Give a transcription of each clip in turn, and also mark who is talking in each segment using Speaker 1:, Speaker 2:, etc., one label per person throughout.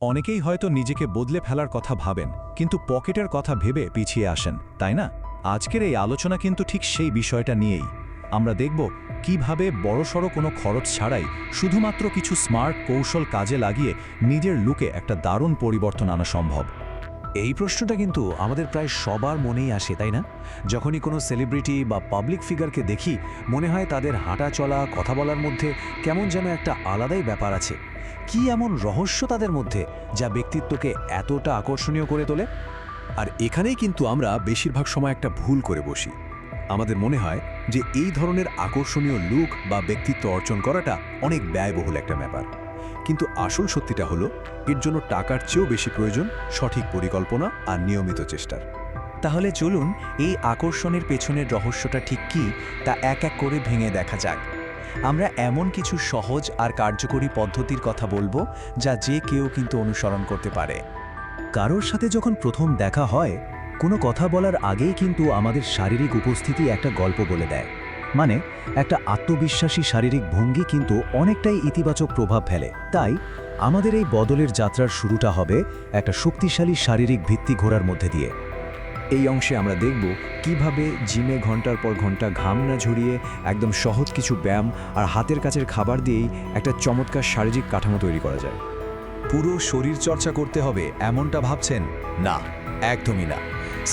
Speaker 1: অনেকেই হয়তো নিজেকে বদলে ফেলার কথা ভাবেন, কিন্তু পকেটের কথা ভেবে পিছিয়ে আসেন, তাই না? আজকের এই আলোচনা কিন্তু ঠিক সেই বিষয়টা নিয়েই। আমরা দেখব কিভাবে বড়সড় কোনো খরচ ছাড়াই শুধুমাত্র কিছু স্মার্ট কৌশল কাজে লাগিয়ে নিজের লুকে একটা দারুণ পরিবর্তন আনা সম্ভব।
Speaker 2: এই প্রশ্নটা কিন্তু আমাদের প্রায় সবার মনেই আসে, তাই না? যখনই কোনো সেলিব্রিটি বা পাবলিক ফিগারকে দেখি, মনে হয় তাদের হাঁটা চলা, কথা বলার মধ্যে কেমন যেন একটা আলাদাই ব্যাপার আছে। কি এমন রহস্য তাদের মধ্যে যা ব্যক্তিত্বকে এতটা আকর্ষণীয় করে তোলে?
Speaker 3: আর এখানেই কিন্তু আমরা বেশিরভাগ সময় একটা ভুল করে বসি। আমাদের মনে হয় যে এই ধরনের আকর্ষণীয় লুক বা ব্যক্তিত্ব অর্জন করাটা অনেক ব্যয়বহুল একটা ব্যাপার, কিন্তু আসল সত্যিটা হলো এর জন্য টাকার চেয়েও বেশি প্রয়োজন সঠিক পরিকল্পনা আর নিয়মিত চেষ্টার।
Speaker 4: তাহলে চলুন এই আকর্ষণের পেছনের রহস্যটা ঠিক কী তা এক এক করে ভেঙে দেখা যাক। আমরা এমন কিছু সহজ আর কার্যকরী পদ্ধতির কথা বলবো যা যে কেউ কিন্তু অনুসরণ করতে পারে।
Speaker 1: কারোর সাথে যখন প্রথম দেখা হয়, কোনো কথা বলার আগেই কিন্তু আমাদের শারীরিক উপস্থিতি একটা গল্প বলে দেয়। মানে একটা আত্মবিশ্বাসী শারীরিক ভঙ্গি কিন্তু অনেকটাই ইতিবাচক প্রভাব ফেলে। তাই আমাদের এই বদলের যাত্রার শুরুটা হবে একটা শক্তিশালী শারীরিক ভিত্তি ঘোরার মধ্যে দিয়ে।
Speaker 2: এই অংশে আমরা দেখব কিভাবে জিমে ঘন্টার পর ঘন্টা ঘাম না ঝরিয়ে একদম সহজ কিছু ব্যায়াম আর হাতের কাছের খাবার দিয়েই একটা চমৎকার শারীরিক কাঠামো তৈরি করা যায়।
Speaker 3: পুরো শরীর চর্চা করতে হবে এমনটা ভাবছেন? না, একদমই না।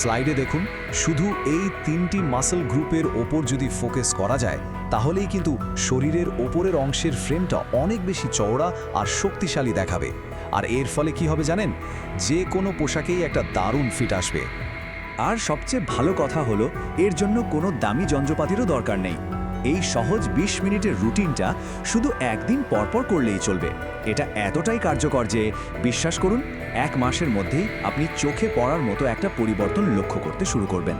Speaker 3: স্লাইডে দেখুন, শুধু এই 3টি মাসল গ্রুপের ওপর যদি ফোকাস করা যায়, তাহলেই কিন্তু শরীরের ওপরের অংশের ফ্রেমটা অনেক বেশি চওড়া আর শক্তিশালী দেখাবে। আর এর ফলে কি হবে জানেন? যে কোনো পোশাকেই একটা দারুণ ফিট আসবে।
Speaker 4: আর সবচেয়ে ভালো কথা হলো, এর জন্য কোনো দামি যন্ত্রপাতিরও দরকার নেই। এই সহজ 20 মিনিটের রুটিনটা শুধু একদিন পরপর করলেই চলবে। এটা এতটাই কার্যকর যে বিশ্বাস করুন, 1 মাসের মধ্যেই আপনি চোখে পড়ার মতো একটা পরিবর্তন লক্ষ্য করতে শুরু করবেন।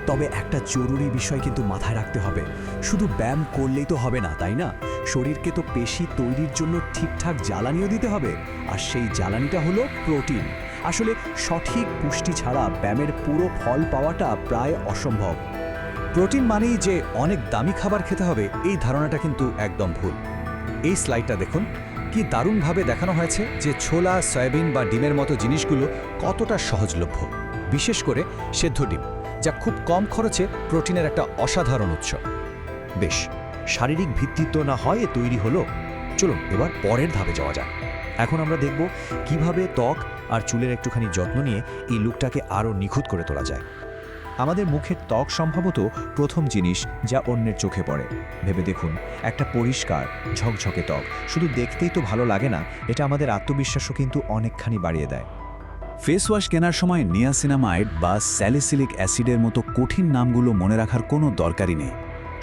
Speaker 4: তবে একটা জরুরি বিষয় কিন্তু মাথায় রাখতে হবে, শুধু ব্যায়াম করলেই তো হবে না, তাই না? শরীরকে তো পেশি তৈরির জন্য ঠিকঠাক জ্বালানিও দিতে হবে, আর সেই জ্বালানিটা হলো প্রোটিন। আসলে সঠিক পুষ্টি ছাড়া ব্যায়ামের পুরো ফল পাওয়াটা প্রায় অসম্ভব।
Speaker 1: প্রোটিন মানেই যে অনেক দামি খাবার খেতে হবে, এই ধারণাটা কিন্তু একদম ভুল। এই স্লাইডটা দেখুন, কি দারুণভাবে দেখানো হয়েছে যে ছোলা, সয়াবিন বা ডিমের মতো জিনিসগুলো কতটা সহজলভ্য। বিশেষ করে সেদ্ধ ডিম, যা খুব কম খরচে প্রোটিনের একটা অসাধারণ উৎস।
Speaker 2: বেশ, শারীরিক ভিত্তিত্ব না হয় তৈরি হলো। চলুন এবার পরের ধাপে যাওয়া যাক। এখন আমরা দেখব কিভাবে ত্বক আর চুলের একটুখানি যত্ন নিয়ে এই লুকটাকে আরও নিখুঁত করে তোলা যায়।
Speaker 4: আমাদের মুখের ত্বক সম্ভবত প্রথম জিনিস যা অন্যের চোখে পড়ে। ভেবে দেখুন, একটা পরিষ্কার ঝকঝকে ত্বক শুধু দেখতেই তো ভালো লাগে না, এটা আমাদের আত্মবিশ্বাসও কিন্তু অনেকখানি বাড়িয়ে দেয়।
Speaker 1: ফেস ওয়াশ কেনার সময় নিয়াসিনামাইড বা স্যালিসিলিক অ্যাসিডের মতো কঠিন নামগুলো মনে রাখার কোনো দরকারই নেই।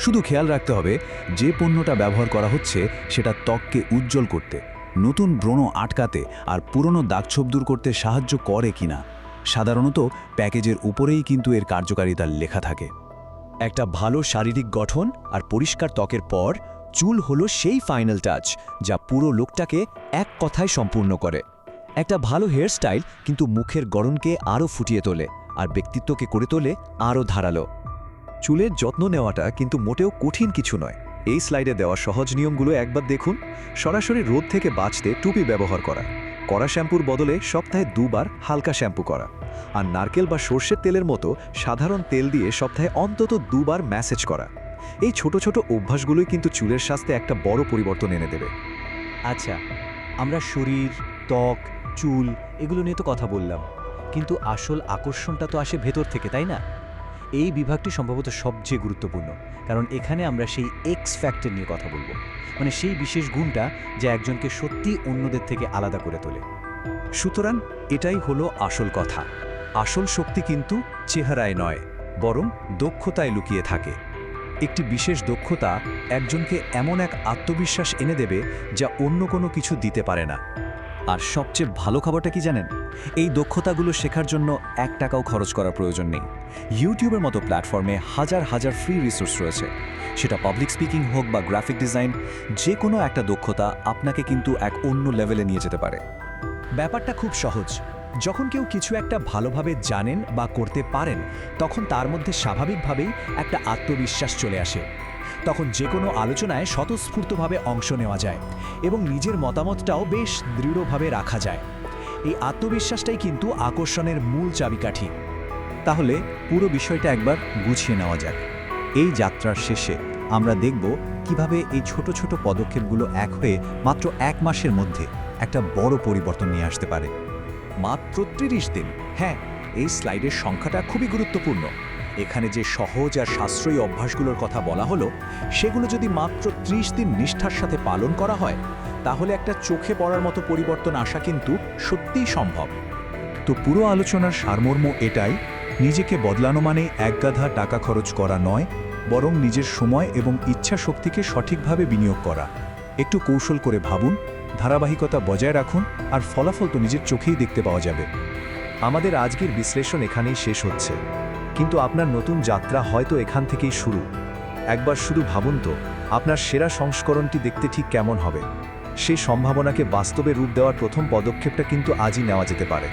Speaker 1: শুধু খেয়াল রাখতে হবে যে পণ্যটা ব্যবহার করা হচ্ছে সেটা ত্বককে উজ্জ্বল করতে, নতুন ব্রণ আটকাতে আর পুরনো দাগছোপ দূর করতে সাহায্য করে কিনা। সাধারণত প্যাকেজের উপরেই কিন্তু এর কার্যকারিতা লেখা থাকে।
Speaker 4: একটা ভালো শারীরিক গঠন আর পরিষ্কার ত্বকের পর চুল হলো সেই ফাইনাল টাচ যা পুরো লুকটাকে এক কথায় সম্পূর্ণ করে। একটা ভালো হেয়ারস্টাইল কিন্তু মুখের গড়নকে আরও ফুটিয়ে তোলে আর ব্যক্তিত্বকে করে তোলে আরও ধারালো। চুলের যত্ন নেওয়াটা কিন্তু মোটেও কঠিন কিছু নয়। এই স্লাইডে দেওয়া সহজ নিয়মগুলো একবার দেখুন। সরাসরি রোদ থেকে বাঁচতে টুপি ব্যবহার করা, কড়া শ্যাম্পুর বদলে সপ্তাহে 2 বার হালকা শ্যাম্পু করা, আর নারকেল বা সর্ষের তেলের মতো সাধারণ তেল দিয়ে সপ্তাহে অন্তত 2 বার ম্যাসেজ করা। এই ছোট ছোট অভ্যাসগুলোই কিন্তু চুলের স্বাস্থ্যে একটা বড় পরিবর্তন এনে দেবে। আচ্ছা, আমরা শরীর, ত্বক, চুল এগুলো নিয়ে তো কথা বললাম, কিন্তু আসল আকর্ষণটা তো আসে ভেতর থেকে, তাই না? এই বিভাগটি সম্ভবত সবচেয়ে গুরুত্বপূর্ণ, কারণ এখানে আমরা সেই এক্স ফ্যাক্টর নিয়ে কথা বলবো, মানে সেই বিশেষ গুণটা যা একজনকে সত্যি অন্যদের থেকে আলাদা করে তোলে। সুতরাং এটাই হলো আসল কথা। আসল শক্তি কিন্তু চেহারায় নয়, বরং দক্ষতায় লুকিয়ে থাকে। একটি বিশেষ দক্ষতা একজনকে এমন এক আত্মবিশ্বাস এনে দেবে যা অন্য কোনো কিছু দিতে পারে না। আর সবচেয়ে ভালো খবরটা কি জানেন? এই দক্ষতাগুলো শেখার জন্য 1 টাকাও খরচ করার প্রয়োজন নেই। ইউটিউবের মতো প্ল্যাটফর্মে হাজার হাজার ফ্রি রিসোর্স রয়েছে। সেটা পাবলিক স্পিকিং হোক বা গ্রাফিক ডিজাইন, যে কোনো একটা দক্ষতা আপনাকে কিন্তু এক অন্য লেভেলে নিয়ে যেতে পারে। ব্যাপারটা খুব সহজ। যখন কেউ কিছু একটা ভালোভাবে জানেন বা করতে পারেন, তখন তার মধ্যে স্বাভাবিকভাবেই একটা আত্মবিশ্বাস চলে আসে। তখন যে কোনো আলোচনায় স্বতঃস্ফূর্তভাবে অংশ নেওয়া যায় এবং নিজের মতামতটাও বেশ দৃঢ়ভাবে রাখা যায়।
Speaker 2: এই আত্মবিশ্বাসটাই কিন্তু আকর্ষণের মূল চাবিকাঠি।
Speaker 1: তাহলে পুরো বিষয়টা একবার গুছিয়ে নেওয়া যাক। এই যাত্রার শেষে আমরা দেখব কিভাবে এই ছোট ছোট পদক্ষেপগুলো এক হয়ে মাত্র 1 মাসের মধ্যে একটা বড় পরিবর্তন নিয়ে আসতে পারে।
Speaker 2: মাত্র 30 দিন। হ্যাঁ, এই স্লাইডের সংখ্যাটা খুবই গুরুত্বপূর্ণ। এখানে যে সহজ আর সাশ্রয়ী অভ্যাসগুলোর কথা বলা হলো, সেগুলো যদি মাত্র 30 দিন নিষ্ঠার সাথে পালন করা হয়, তাহলে একটা চোখে পড়ার মতো পরিবর্তন আসা কিন্তু সত্যিই সম্ভব।
Speaker 1: তো পুরো আলোচনার সারমর্ম এটাই, নিজেকে বদলানো মানে একগাধা টাকা খরচ করা নয়, বরং নিজের সময় এবং ইচ্ছা শক্তিকে সঠিকভাবে বিনিয়োগ করা। একটু কৌশল করে ভাবুন, ধারাবাহিকতা বজায় রাখুন, আর ফলাফল তো নিজের চোখেই দেখতে পাওয়া যাবে।
Speaker 3: আমাদের আজকের বিশ্লেষণ এখানেই শেষ হচ্ছে, কিন্তু আপনার নতুন যাত্রা হয়তো এখান থেকেই শুরু। একবার শুধু ভাবুন তো, আপনার সেরা সংস্করণটি দেখতে ঠিক কেমন হবে। সেই সম্ভাবনাকে বাস্তবে রূপ দেওয়ার প্রথম পদক্ষেপটা কিন্তু আজই নেওয়া যেতে পারে।